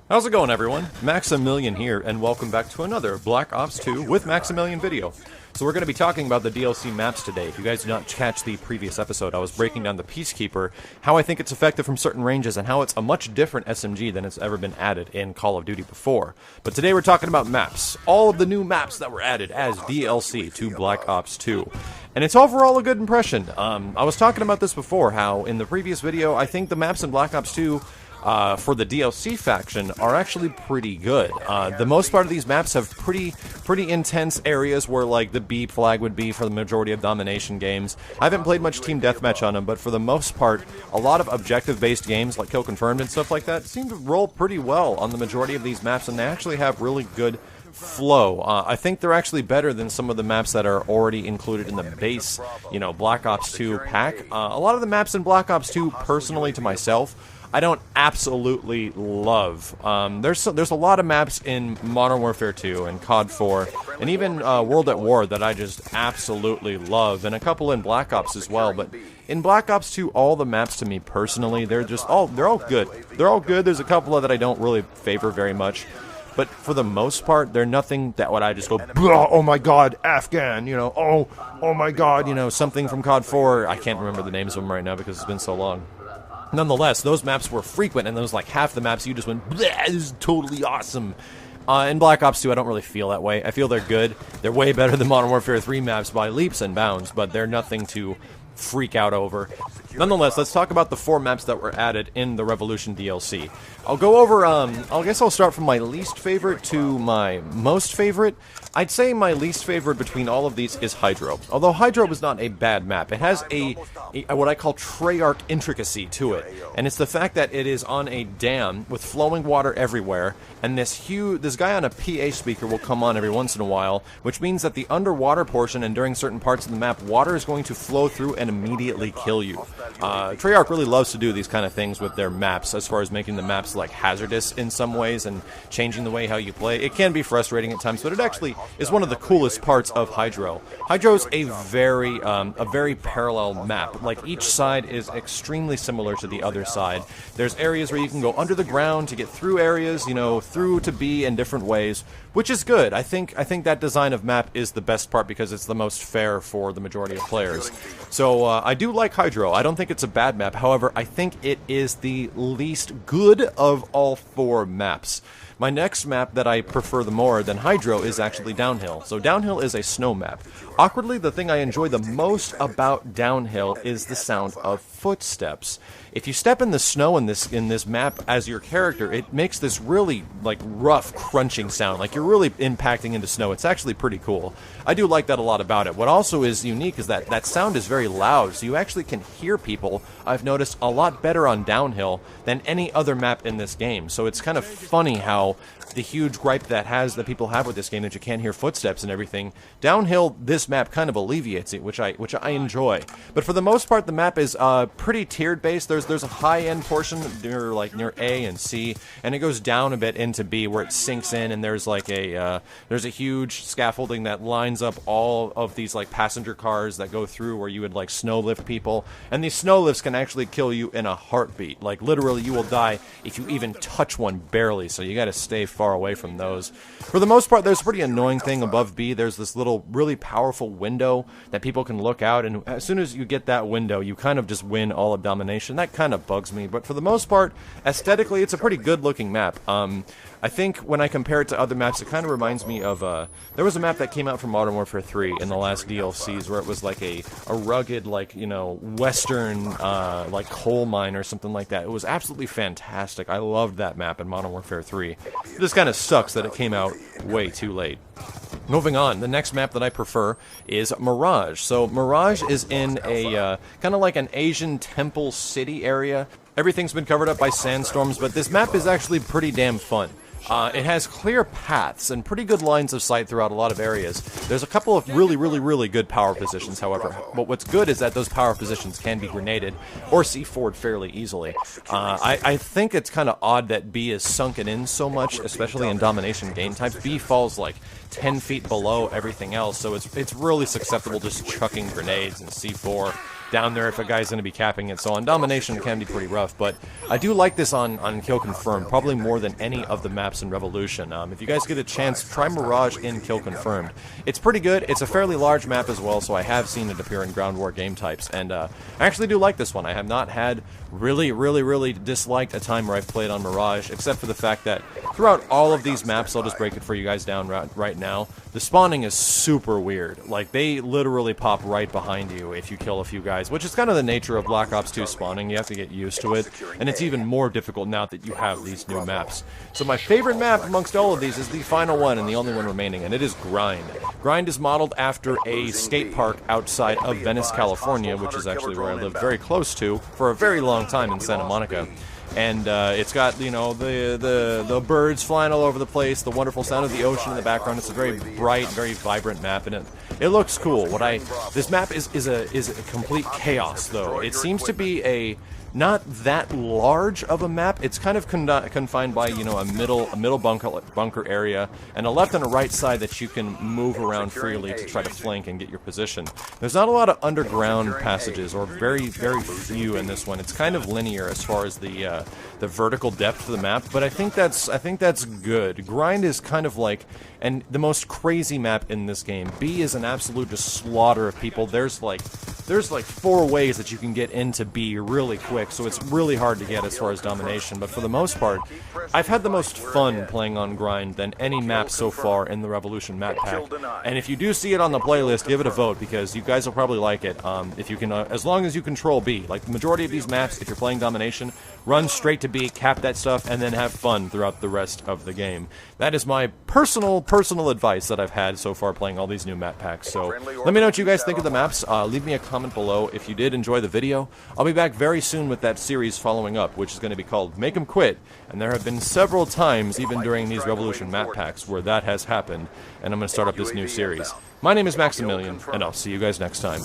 How's it going, everyone? Maximilian here, and welcome back to another Black Ops 2 with Maximilian video. So we're going to be talking about the DLC maps today. If you guys did not catch the previous episode, I was breaking down the Peacekeeper, how I think it's effective from certain ranges, and how it's a much different SMG than it's ever been added in Call of Duty before. But today we're talking about maps. All of the new maps that were added as DLC to Black Ops 2. And it's overall a good impression. I was talking about this before, how in the previous video, I think the maps in Black Ops 2 for the DLC faction are actually pretty good. The most part of these maps have pretty intense areas where like the B flag would be for the majority of domination games. I haven't played much team deathmatch on them, but for the most part, a lot of objective-based games like Kill Confirmed and stuff like that seem to roll pretty well on the majority of these maps, and they actually have really good flow. I think they're actually better than some of the maps that are already included in the base, Black Ops 2 pack. A lot of the maps in Black Ops 2, personally to myself, I don't absolutely love. There's a lot of maps in Modern Warfare 2 and COD 4 and even World at War that I just absolutely love, and a couple in Black Ops as well. But in Black Ops 2, all the maps to me personally, they're all good. They're all good. There's a couple that I don't really favor very much. But for the most part, they're nothing that would I just go, oh my god, Afghan, oh my god, something from COD 4. I can't remember the names of them right now because it's been so long. Nonetheless, those maps were frequent, and those like half the maps you just went, this is totally awesome. In Black Ops 2, I don't really feel that way. I feel they're good. They're way better than Modern Warfare 3 maps by leaps and bounds, but they're nothing to freak out over. Nonetheless, let's talk about the 4 maps that were added in the Revolution DLC. I'll go over, I guess I'll start from my least favorite to my most favorite. I'd say my least favorite between all of these is Hydro. Although Hydro is not a bad map, it has a what I call Treyarch intricacy to it. And it's the fact that it is on a dam with flowing water everywhere, and this guy on a PA speaker will come on every once in a while, which means that the underwater portion and during certain parts of the map, water is going to flow through and immediately kill you. Treyarch really loves to do these kind of things with their maps, as far as making the maps like hazardous in some ways and changing the way how you play. It can be frustrating at times, but it actually is one of the coolest parts of Hydro. Hydro's a very parallel map. Like, each side is extremely similar to the other side. There's areas where you can go under the ground to get through areas, through to B in different ways, which is good. I think that design of map is the best part because it's the most fair for the majority of players. So I do like Hydro. I don't think it's a bad map. However, I think it is the least good of all 4 maps. My next map that I prefer the more than Hydro is actually Downhill. So Downhill is a snow map. Awkwardly, the thing I enjoy the most about Downhill is the sound of footsteps. If you step in the snow in this map as your character, it makes this really like rough crunching sound, like you're really impacting into snow. It's actually pretty cool. I do like that a lot about it. What also is unique is that sound is very loud, so you actually can hear people, I've noticed, a lot better on Downhill than any other map in this game. So it's kind of funny how the huge gripe that people have with this game, that you can't hear footsteps and everything, Downhill, this map kind of alleviates it, which I enjoy. But for the most part, the map is pretty tiered based. There's a high end portion near A and C, and it goes down a bit into B where it sinks in, and there's like there's a huge scaffolding that lines up all of these like passenger cars that go through where you would like snow lift people, and these snow lifts can actually kill you in a heartbeat. Like, literally, you will die if you even touch one barely, so you gotta stay far away from those. For the most part, there's a pretty annoying thing above B. There's this little really powerful window that people can look out, and as soon as you get that window, you kind of just win all of domination. That kind of bugs me, but for the most part, aesthetically, it's a pretty good looking map. I think when I compare it to other maps, it kind of reminds me of, there was a map that came out from Modern Warfare 3 in the last DLCs where it was like a rugged, like, western, like coal mine or something like that. It was absolutely fantastic. I loved that map in Modern Warfare 3. It just kind of sucks that it came out way too late. Moving on, the next map that I prefer is Mirage. So Mirage is in a, kind of like an Asian temple city area. Everything's been covered up by sandstorms, but this map is actually pretty damn fun. It has clear paths and pretty good lines of sight throughout a lot of areas. There's a couple of really good power positions, however. But what's good is that those power positions can be grenaded or C4'd fairly easily. I think it's kind of odd that B is sunken in so much, especially in domination game types. B falls like 10 feet below everything else, so it's really susceptible to just chucking grenades and C4. down there if a guy's going to be capping it. So on Domination it can be pretty rough, but I do like this on Kill Confirmed, probably more than any of the maps in Revolution. If you guys get a chance, try Mirage in Kill Confirmed. It's pretty good. It's a fairly large map as well, so I have seen it appear in Ground War game types, and I actually do like this one. I have not had really disliked a time where I've played on Mirage, except for the fact that throughout all of these maps, I'll just break it for you guys down right now, the spawning is super weird. Like, they literally pop right behind you if you kill a few guys, which is kind of the nature of Black Ops 2 spawning. You have to get used to it, and it's even more difficult now that you have these new maps. So my favorite map amongst all of these is the final one and the only one remaining, and it is Grind. Grind is modeled after a skate park outside of Venice, California, which is actually where I lived very close to for a very long time in Santa Monica. And it's got, you know, the birds flying all over the place, the wonderful sound of the ocean in the background. It's a very bright, very vibrant map, and it looks cool. This map is a complete chaos, though. It seems to be not that large of a map. It's kind of confined by, you know, a middle bunker area and a left and a right side that you can move around freely to try to flank and get your position. There's not a lot of underground passages, or very few in this one. It's kind of linear as far as the vertical depth of the map, but I think that's good. Grind is kind of like the most crazy map in this game. B is an absolute just slaughter of people. There's like 4 ways that you can get into B really quick, so it's really hard to get as far as Domination, but for the most part, I've had the most fun playing on Grind than any map so far in the Revolution map pack. And if you do see it on the playlist, give it a vote, because you guys will probably like it. If you can, as long as you control B. Like the majority of these maps, if you're playing Domination, run straight to B, cap that stuff, and then have fun throughout the rest of the game. That is my personal advice that I've had so far playing all these new map packs. So let me know what you guys think of the maps. Leave me a comment below if you did enjoy the video. I'll be back very soon with that series following up, which is going to be called Make 'em Quit, and there have been several times, even during these Revolution map packs, where that has happened, and I'm going to start up this new series. My name is Maximilian, and I'll see you guys next time.